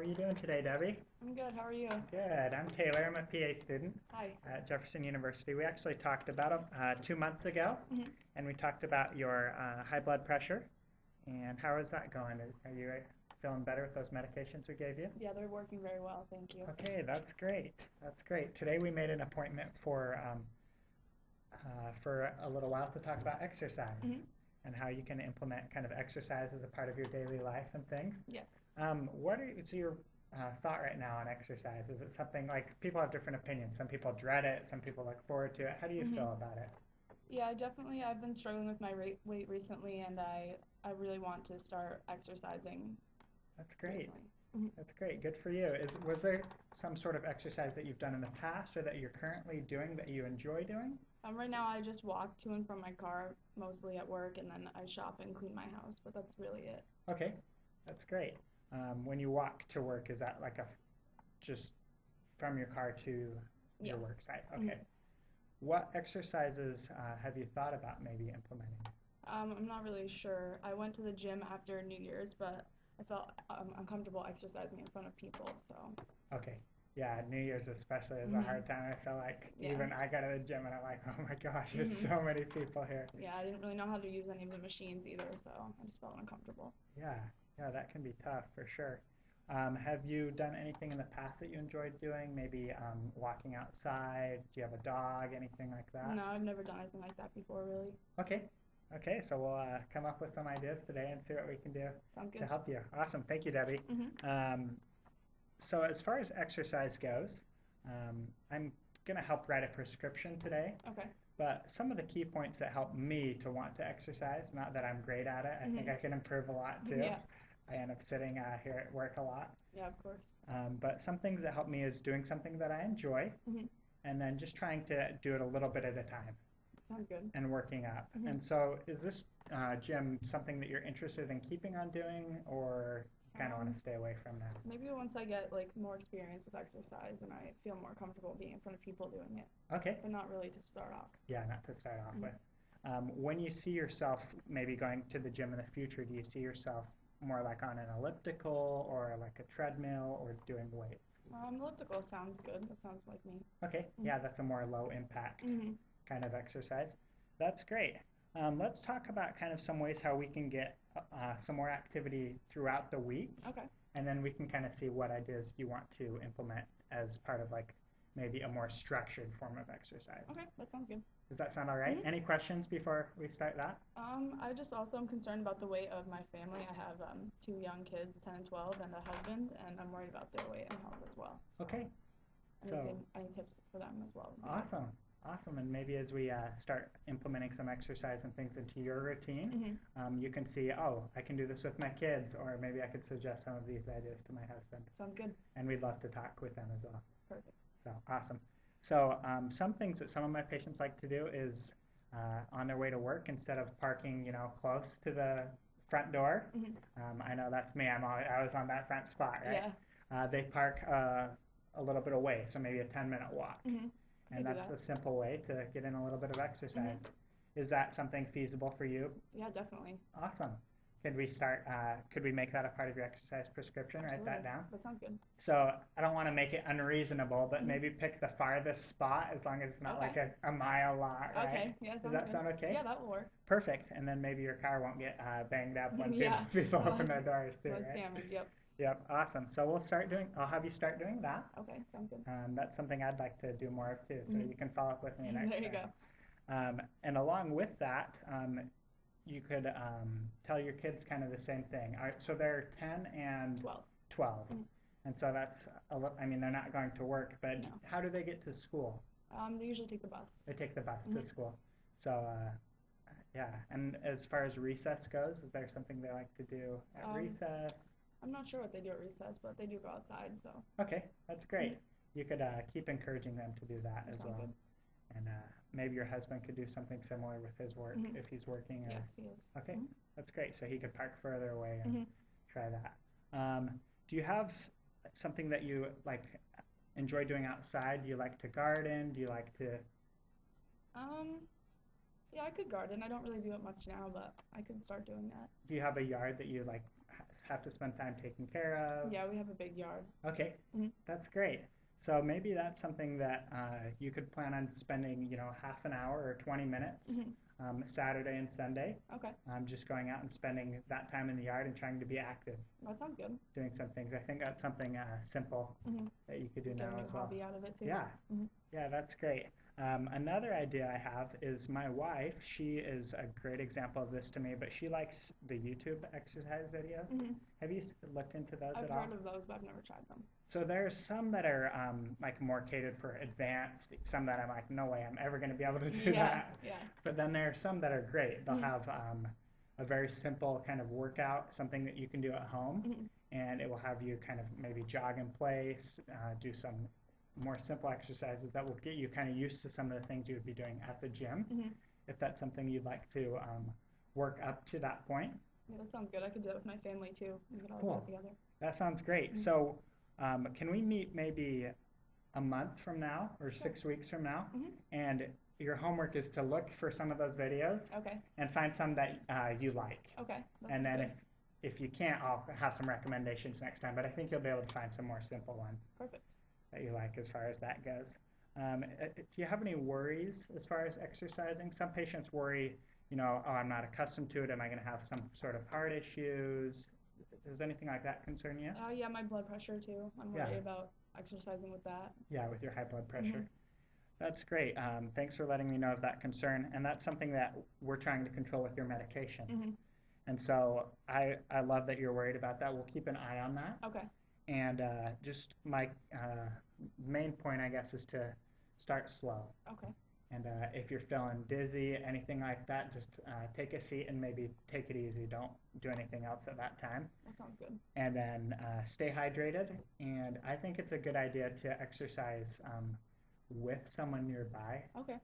are you doing today, Debbie? I'm good. How are you? Good. I'm Taylor. I'm a PA student Hi. at Jefferson University. We actually talked about 2 months ago, hmm and we talked about your high blood pressure. And how is that going? Are you feeling better with those medications we gave you? Yeah, they're working very well. Thank you. Okay, that's great. That's great. Today we made an appointment for a little while to talk about exercise hmm and how you can implement kind of exercise as a part of your daily life and things. Yes. What's your thought right now on exercise? Is it something like people have different opinions? Some people dread it, some people look forward to it. How do you hmm feel about it? Yeah, definitely. I've been struggling with my weight recently, and I really want to start exercising That's great. recently. hmm That's great. Good for you. Was there some sort of exercise that you've done in the past or that you're currently doing that you enjoy doing? Right now, I just walk to and from my car, mostly at work, and then I shop and clean my house. But that's really it. Okay, that's great. When you walk to work, is that like a just from your car to your Yes. work site? hmm Okay. What exercises have you thought about maybe implementing? I'm not really sure. I went to the gym after New Year's, but I felt uncomfortable exercising in front of people. So Okay. Yeah, New Year's especially is a hmm hard time. I feel like yeah. even I go to the gym and I'm like, oh my gosh, there's hmm so many people here. Yeah, I didn't really know how to use any of the machines either, so I just felt uncomfortable. Yeah, yeah, that can be tough for sure. Have you done anything in the past that you enjoyed doing? Maybe walking outside? Do you have a dog? Anything like that? No, I've never done anything like that before, really. Okay. Okay, so we'll come up with some ideas today and see what we can do Sounds to good. help you. Awesome. Thank you, Debbie. Mhm. Um, so as far as exercise goes, I'm going to help write a prescription today. Okay. But some of the key points that help me to want to exercise, not that I'm great at it, I think Mhm. I can improve a lot too. Yeah. I end up sitting here at work a lot. Yeah, of course. But some things that help me is doing something that I enjoy Mhm. and then just trying to do it a little bit at a time Sounds good. and working up. Mhm. And so is this gym something that you're interested in keeping on doing or you kind of want Um, to stay away from that? Maybe once I get like more experience with exercise and I feel more comfortable being in front of people doing it, Okay. but not really to start off. Yeah, not to start off Mhm. with. When you see yourself maybe going to the gym in the future, do you see yourself more like on an elliptical or like a treadmill or doing weights? Elliptical sounds good. That sounds like me. Okay, Mhm. yeah, that's a more low impact Mhm. kind of exercise. That's great. Let's talk about kind of some ways how we can get some more activity throughout the week, Okay. and then we can kind of see what ideas you want to implement as part of like maybe a more structured form of exercise. Okay, that sounds good. Does that sound all right? Mhm. Any questions before we start that? I just also am concerned about the weight of my family. I have two young kids, 10 and 12, and a husband, and I'm worried about their weight and health as well. So Okay, so any tips for them as well would be good. awesome, awesome. And maybe as we start implementing some exercise and things into your routine, Mhm. you can see, oh, I can do this with my kids, or maybe I could suggest some of these ideas to my husband. Sounds good. And we'd love to talk with them as well. Perfect. So awesome. So some things that some of my patients like to do is on their way to work, instead of parking, close to the front door. Mhm. I know that's me. I was on that front spot, right? Yeah. They park a little bit away, so maybe a 10-minute walk. Mhm. I And do that's that. a simple way to get in a little bit of exercise. Is that something feasible for you? Yeah, definitely. Awesome. Could we make that a part of your exercise prescription? Write that Absolutely. down. That sounds good. So I don't want to make it unreasonable, but Mhm. maybe pick the farthest spot as long as it's not like Okay. a mile lot, right? Okay. Yeah, Does sounds that good. sound okay? Yeah, that will work. Perfect. And then maybe your car won't get banged up when people, Yeah. people No, open their doors too, less right? damage. Yep. Yep, awesome. So I'll have you start doing that. Okay, sounds good. That's something I'd like to do more of too, so Mhm. you can follow up with me next There you time. go. And along with that, you could tell your kids kind of the same thing. So they're 10 and 12. 12. Mhm. And so I mean, they're not going to work, but No. how do they get to school? They usually take the bus. They take the bus to Mhm. school. So, yeah. And as far as recess goes, is there something they like to do at Um, recess? I'm not sure what they do at recess, but they do go outside, so Okay, that's great. Mhm. You could keep encouraging them to do that that as sounds well. good. And maybe your husband could do something similar with his work Mhm. if he's working. Or, Yes, he is. okay, Mhm. that's great. So he could park further away and Mhm. try that. Do you have something that you like enjoy doing outside? Do you like to garden? Do you like to Um, yeah, I could garden. I don't really do it much now, but I could start doing that. do you have a yard that you like have to spend time taking care of? Yeah, we have a big yard. Okay, Mhm. that's great. So maybe that's something that you could plan on spending, half an hour or 20 minutes Mhm. Saturday and Sunday, Okay. just going out and spending that time in the yard and trying to be active, That sounds good. doing some things. I think that's something simple Mhm. that you could do Get a now new as well. hobby out of it too. Yeah, Mhm. yeah, that's great. Another idea I have is my wife. She is a great example of this to me, but she likes the YouTube exercise videos. Mhm. Have you looked into those I've at all? heard of those, but I've never tried them. So there's some that are like more catered for advanced, some that I'm like, no way I'm ever going to be able to do Yeah. that. Yeah. But then there are some that are great. They'll Mhm. have a very simple kind of workout, something that you can do at home, Mhm. and it will have you kind of maybe jog in place, do some more simple exercises that will get you kind of used to some of the things you would be doing at the gym, Mhm. if that's something you'd like to work up to that point. Yeah, that sounds good. I could do that with my family too. We could all do Cool. it together. That sounds great. Mhm. So can we meet maybe a month from now or Sure. 6 weeks from now? Mhm. And your homework is to look for some of those videos Okay. and find some that you like. Okay. That And sounds then good. if you can't, I'll have some recommendations next time, but I think you'll be able to find some more simple ones Perfect. that you like as far as that goes. Do you have any worries as far as exercising? Some patients worry, oh, I'm not accustomed to it. Am I going to have some sort of heart issues? Does anything like that concern you? Yeah, my blood pressure too. I'm Yeah. worried about exercising with that. Yeah, with your high blood pressure. Mhm. That's great. Thanks for letting me know of that concern. And that's something that we're trying to control with your medications. Mhm. And so I love that you're worried about that. We'll keep an eye on that. Okay. And just my main point, I guess, is to start slow. Okay. And if you're feeling dizzy, anything like that, just take a seat and maybe take it easy. Don't do anything else at that time. That sounds good. And then stay hydrated. And I think it's a good idea to exercise with someone nearby. Okay.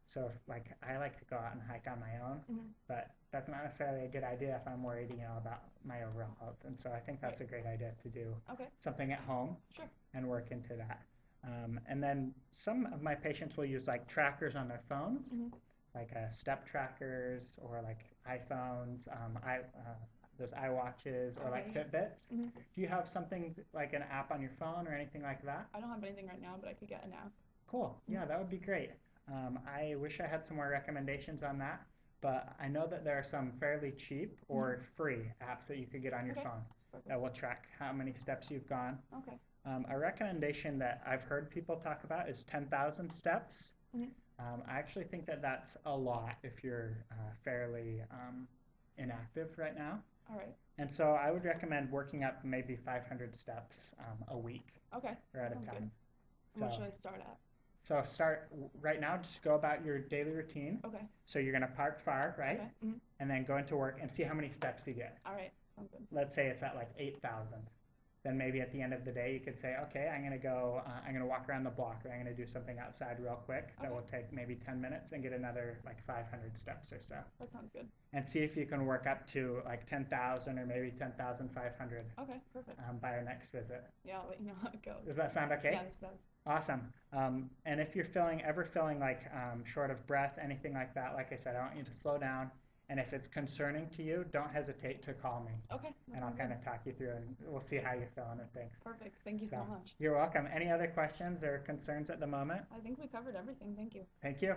So if, like, I like to go out and hike on my own, Mhm. but that's not necessarily a good idea if I'm worried, about my overall health. And so I think that's a great idea to do Okay. something at home Sure. and work into that. And then some of my patients will use like trackers on their phones, Mhm. like step trackers or like iPhones, those iWatches or like Okay. Fitbits. Mhm. Do you have something like an app on your phone or anything like that? I don't have anything right now, but I could get an app. Cool. Yeah, that would be great. I wish I had some more recommendations on that, but I know that there are some fairly cheap or free apps that you could get on your Okay. phone Perfect. that will track how many steps you've gone. Okay. A recommendation that I've heard people talk about is 10,000 steps. Mhm. I actually think that that's a lot if you're fairly inactive right now. All right. And so I would recommend working up maybe 500 steps a week Okay. or at a Sounds time. good. So, What should I start at? so start right now, just go about your daily routine. Okay. So you're going to park far, right? Okay. Mhm. And then go into work and see how many steps you get. All right. Sounds good. Let's say it's at like 8,000. Then maybe at the end of the day, you could say, okay, I'm going to walk around the block, or I'm going to do something outside real quick that Okay. will take maybe 10 minutes and get another like 500 steps or so. That sounds good. And see if you can work up to like 10,000 or maybe 10,500 Okay. Perfect. by our next visit. Yeah, I'll let you know how it goes. Does that sound okay? Yeah, this does. Awesome. And if you're ever feeling like short of breath, anything like that, like I said, I want you to slow down. And if it's concerning to you, don't hesitate to call me. Okay. That And I'll sounds kind good. of talk you through, and we'll see how you're feeling and things. Perfect. Thank you so much. You're welcome. Any other questions or concerns at the moment? I think we covered everything. Thank you. Thank you.